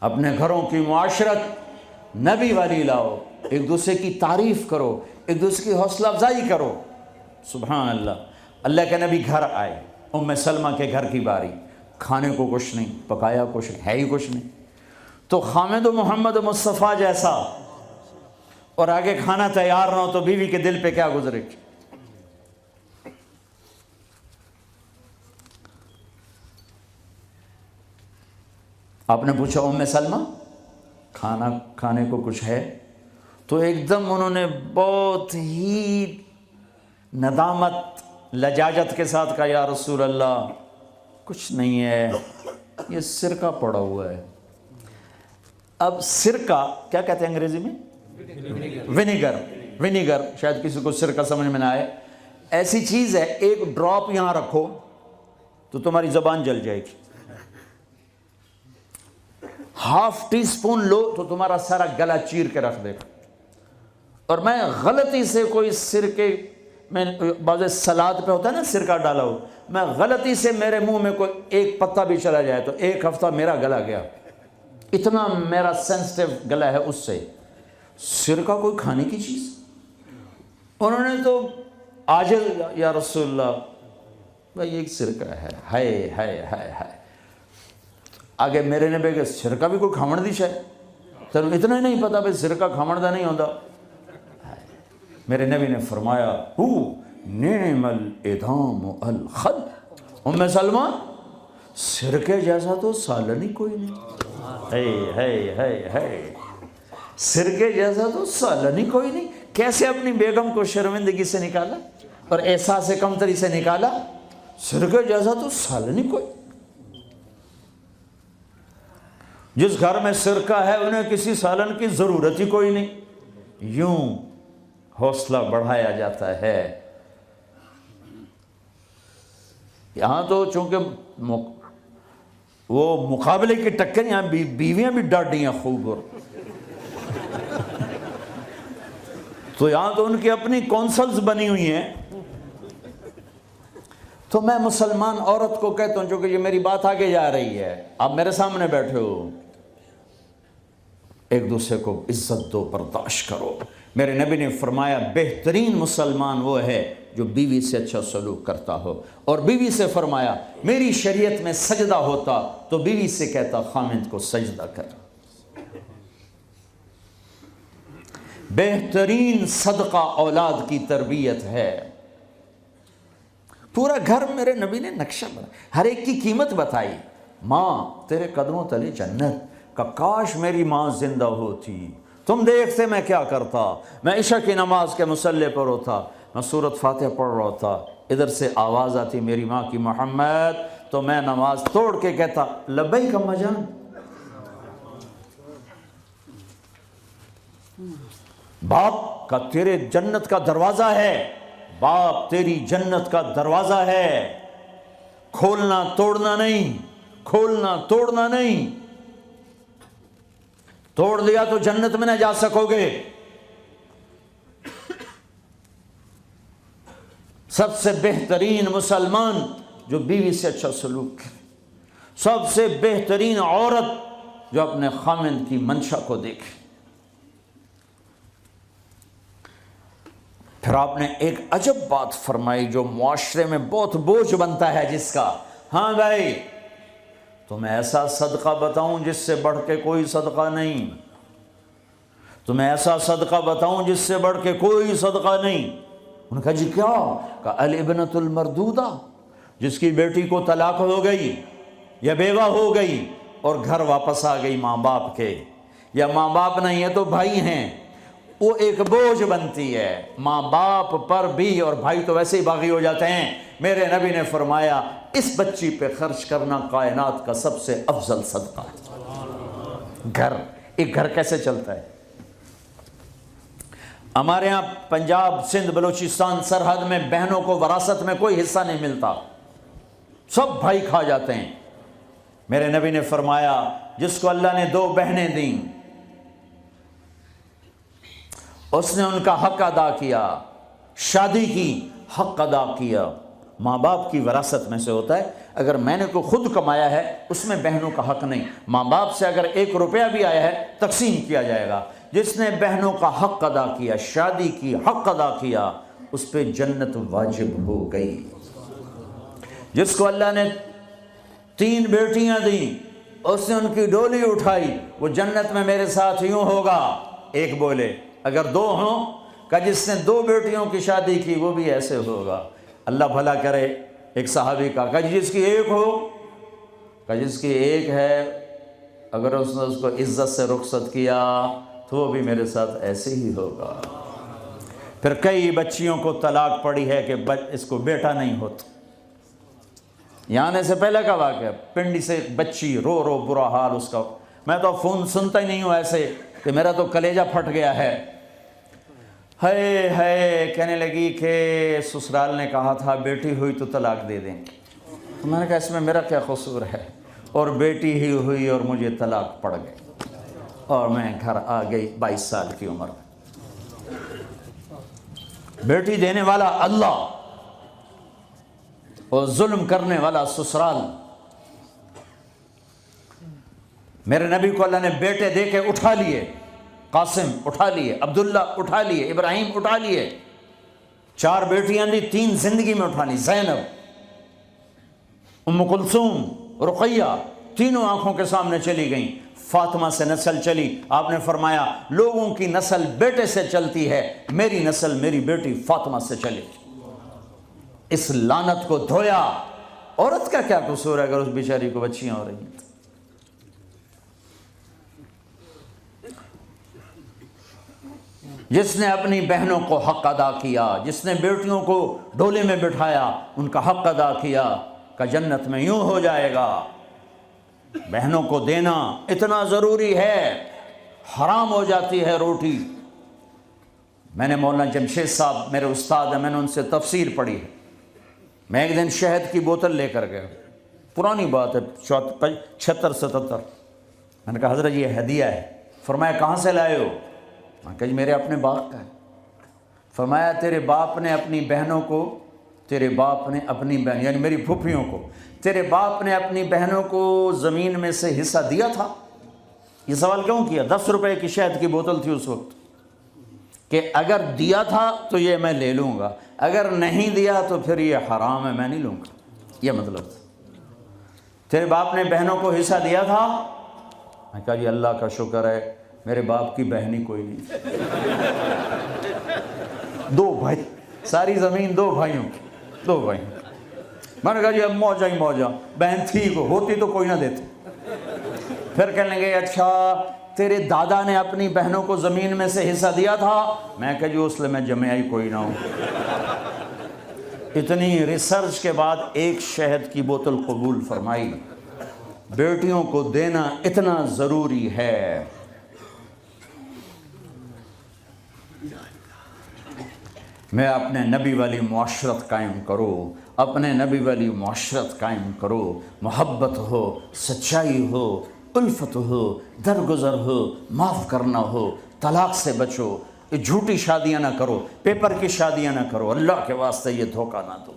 اپنے گھروں کی معاشرت نبی والی لاؤ، ایک دوسرے کی تعریف کرو، ایک دوسرے کی حوصلہ افزائی کرو۔ سبحان اللہ۔ اللہ کے نبی گھر آئے، ام سلمہ کے گھر کی باری، کھانے کو کچھ نہیں، پکایا کچھ نہیں، ہے ہی کچھ نہیں، تو خامد و محمد مصطفیٰ جیسا اور آگے کھانا تیار نہ ہو تو بیوی کے دل پہ کیا گزرے گی؟ آپ نے پوچھا ام سلمہ کھانا کھانے کو کچھ ہے؟ تو ایک دم انہوں نے بہت ہی ندامت لجاجت کے ساتھ کہا، یا رسول اللہ کچھ نہیں ہے، یہ سرکہ پڑا ہوا ہے۔ اب سرکہ کیا کہتے ہیں انگریزی میں؟ ونیگر، شاید کسی کو سرکہ سمجھ میں نہ آئے۔ ایسی چیز ہے، ایک ڈراپ یہاں رکھو تو تمہاری زبان جل جائے گی، ہاف ٹی سپون لو تو تمہارا سارا گلا چیر کے رکھ دے گا۔ اور میں غلطی سے کوئی سرکے میں، بعض سلاد پہ ہوتا ہے نا سرکہ ڈالا ہو، میں غلطی سے میرے منہ میں کوئی ایک پتا بھی چلا جائے تو ایک ہفتہ میرا گلا گیا، اتنا میرا سینسٹیو گلا ہے اس سے۔ سرکہ کوئی کھانے کی چیز؟ انہوں نے تو عاجل، یا رسول اللہ بھائی ایک سرکہ ہے، ہائے ہائے ہائے ہائے۔ آگے میرے نے کہ سرکہ بھی کوئی کھامن دی شاید، تو اتنا ہی نہیں پتا بھائی سرکہ کھامن دا نہیں ہوتا۔ میرے نبی نے فرمایا ہو نعم الادام الخل، ام سلمہ سرکے جیسا تو سالن ہی کوئی نہیں، ہے سرکے جیسا تو سالن ہی کوئی نہیں۔ کیسے اپنی بیگم کو شرمندگی سے نکالا اور احساس کمتری سے نکالا، سرکے جیسا تو سالن ہی کوئی۔ جس گھر میں سرکہ ہے انہیں کسی سالن کی ضرورت ہی کوئی نہیں۔ یوں حوصلہ بڑھایا جاتا ہے۔ یہاں تو چونکہ وہ مقابلے کی ٹکر، یہاں بیویاں بھی ڈاڈی ہیں خوب، اور تو یہاں تو ان کی اپنی کونسلز بنی ہوئی ہیں۔ تو میں مسلمان عورت کو کہتا ہوں، چونکہ یہ میری بات آگے جا رہی ہے، آپ میرے سامنے بیٹھے ہو، ایک دوسرے کو عزت دو، برداشت کرو۔ میرے نبی نے فرمایا بہترین مسلمان وہ ہے جو بیوی سے اچھا سلوک کرتا ہو، اور بیوی سے فرمایا میری شریعت میں سجدہ ہوتا تو بیوی سے کہتا خامند کو سجدہ کر۔ بہترین صدقہ اولاد کی تربیت ہے۔ پورا گھر میرے نبی نے نقشہ بنا، ہر ایک کی قیمت بتائی۔ ماں تیرے قدموں تلے جنت، کہ کاش میری ماں زندہ ہوتی، تم دیکھتے میں کیا کرتا، میں عشاء کی نماز کے مصلی پر ہوتا، میں سورۃ فاتحہ پڑھ رہا ہوتا، ادھر سے آواز آتی میری ماں کی محمد، تو میں نماز توڑ کے کہتا لبیک اماں جان۔ باپ کا تیرے جنت کا دروازہ ہے، باپ تیری جنت کا دروازہ ہے، کھولنا توڑنا نہیں، کھولنا توڑنا نہیں، توڑ دیا تو جنت میں نہ جا سکو گے۔ سب سے بہترین مسلمان جو بیوی سے اچھا سلوک کرے، سب سے بہترین عورت جو اپنے خامند کی منشا کو دیکھے۔ پھر آپ نے ایک عجب بات فرمائی جو معاشرے میں بہت بوجھ بنتا ہے جس کا، ہاں بھائی تمہیں ایسا صدقہ بتاؤں جس سے بڑھ کے کوئی صدقہ نہیں، تمہیں ایسا صدقہ بتاؤں جس سے بڑھ کے کوئی صدقہ نہیں۔ انہوں نے کہا جی کیا؟ کہا الابنۃ المردودہ، جس کی بیٹی کو طلاق ہو گئی یا بیوہ ہو گئی اور گھر واپس آ گئی ماں باپ کے، یا ماں باپ نہیں ہے تو بھائی ہیں، وہ ایک بوجھ بنتی ہے ماں باپ پر بھی، اور بھائی تو ویسے ہی باغی ہو جاتے ہیں۔ میرے نبی نے فرمایا اس بچی پہ خرچ کرنا کائنات کا سب سے افضل صدقہ ہے۔ گھر، ایک گھر کیسے چلتا ہے؟ ہمارے ہاں پنجاب سندھ بلوچستان سرحد میں بہنوں کو وراثت میں کوئی حصہ نہیں ملتا، سب بھائی کھا جاتے ہیں۔ میرے نبی نے فرمایا جس کو اللہ نے 2 بہنیں دیں اس نے ان کا حق ادا کیا، شادی کی، حق ادا کیا۔ ماں باپ کی وراثت میں سے ہوتا ہے اگر میں نے کوئی خود کمایا ہے اس میں بہنوں کا حق نہیں. ماں باپ سے اگر 1 روپیہ بھی آیا ہے تقسیم کیا جائے گا. جس نے بہنوں کا حق ادا کیا، شادی کی حق ادا کیا، اس پہ جنت واجب ہو گئی. جس کو اللہ نے 3 بیٹیاں دیں، اس نے ان کی ڈولی اٹھائی، وہ جنت میں میرے ساتھ یوں ہوگا. ایک بولے. اگر 2 ہوں، کہ جس نے 2 بیٹیوں کی شادی کی وہ بھی ایسے ہوگا. اللہ بھلا کرے. ایک صحابی کا کہ جس کی 1 ہو، کہ جس کی 1 ہے، اگر اس نے اس کو عزت سے رخصت کیا تو وہ بھی میرے ساتھ ایسے ہی ہوگا. پھر کئی بچیوں کو طلاق پڑی ہے کہ اس کو بیٹا نہیں ہوتا. یہاں آنے سے پہلے کا واقعہ، پنڈی سے ایک بچی رو رو برا حال اس کا. میں تو فون سنتا ہی نہیں ہوں ایسے کہ میرا تو کلیجہ پھٹ گیا ہے. ہے کہنے لگی کہ سسرال نے کہا تھا بیٹی ہوئی تو طلاق دے دیں. تو میں نے کہا اس میں میرا کیا قصور ہے، اور بیٹی ہی ہوئی اور مجھے طلاق پڑ گئی اور میں گھر آ گئی 22 سال کی عمر میں. بیٹی دینے والا اللہ اور ظلم کرنے والا سسرال. میرے نبی کو اللہ نے بیٹے دے کے اٹھا لیے. قاسم اٹھا لیے، عبداللہ اٹھا لیے، ابراہیم اٹھا لیے. 4 بیٹیاں دی، 3 زندگی میں اٹھا لی. زینب، ام کلثوم، رقیہ، تینوں آنکھوں کے سامنے چلی گئیں. فاطمہ سے نسل چلی. آپ نے فرمایا لوگوں کی نسل بیٹے سے چلتی ہے، میری نسل میری بیٹی فاطمہ سے چلی. اس لعنت کو دھویا. عورت کا کیا قصور ہے اگر اس بیچاری کو بچیاں ہو رہی ہیں؟ جس نے اپنی بہنوں کو حق ادا کیا، جس نے بیٹیوں کو ڈولے میں بٹھایا، ان کا حق ادا کیا، کہ جنت میں یوں ہو جائے گا. بہنوں کو دینا اتنا ضروری ہے، حرام ہو جاتی ہے روٹی. میں نے مولانا جمشید صاحب میرے استاد ہیں، میں نے ان سے تفسیر پڑھی ہے. میں ایک دن شہد کی بوتل لے کر گیا، پرانی بات ہے 76-77. میں نے کہا حضرت یہ ہدیہ ہے. فرمایا کہاں سے لائے ہو؟ میں کہا جی میرے اپنے باپ کا ہے. فرمایا تیرے باپ نے اپنی بہنوں کو، تیرے باپ نے اپنی بہن یعنی میری پھوپھیوں کو، تیرے باپ نے اپنی بہنوں کو زمین میں سے حصہ دیا تھا؟ یہ سوال کیوں کیا؟ 10 روپے کی شہد کی بوتل تھی اس وقت، کہ اگر دیا تھا تو یہ میں لے لوں گا، اگر نہیں دیا تو پھر یہ حرام ہے، میں نہیں لوں گا. یہ مطلب تھا. تیرے باپ نے بہنوں کو حصہ دیا تھا؟ میں کہا جی اللہ کا شکر ہے میرے باپ کی بہن ہی کوئی نہیں. 2 بھائی، ساری زمین 2 بھائیوں کی، 2 بھائیوں. میں نے کہا جی اب موجہ ہی موجہ، بہن تھی کو ہوتی تو کوئی نہ دیتے. پھر کہنے لگے اچھا تیرے دادا نے اپنی بہنوں کو زمین میں سے حصہ دیا تھا؟ میں کہا جی اس لیے میں جمعہ ہی کوئی نہ ہوں. اتنی ریسرچ کے بعد ایک شہد کی بوتل قبول فرمائی. بیٹیوں کو دینا اتنا ضروری ہے. میں اپنے نبی والی معاشرت قائم کرو، اپنے نبی والی معاشرت قائم کرو. محبت ہو، سچائی ہو، الفت ہو، درگزر ہو، معاف کرنا ہو، طلاق سے بچو، جھوٹی شادیاں نہ کرو، پیپر کی شادیاں نہ کرو. اللہ کے واسطے یہ دھوکہ نہ دو.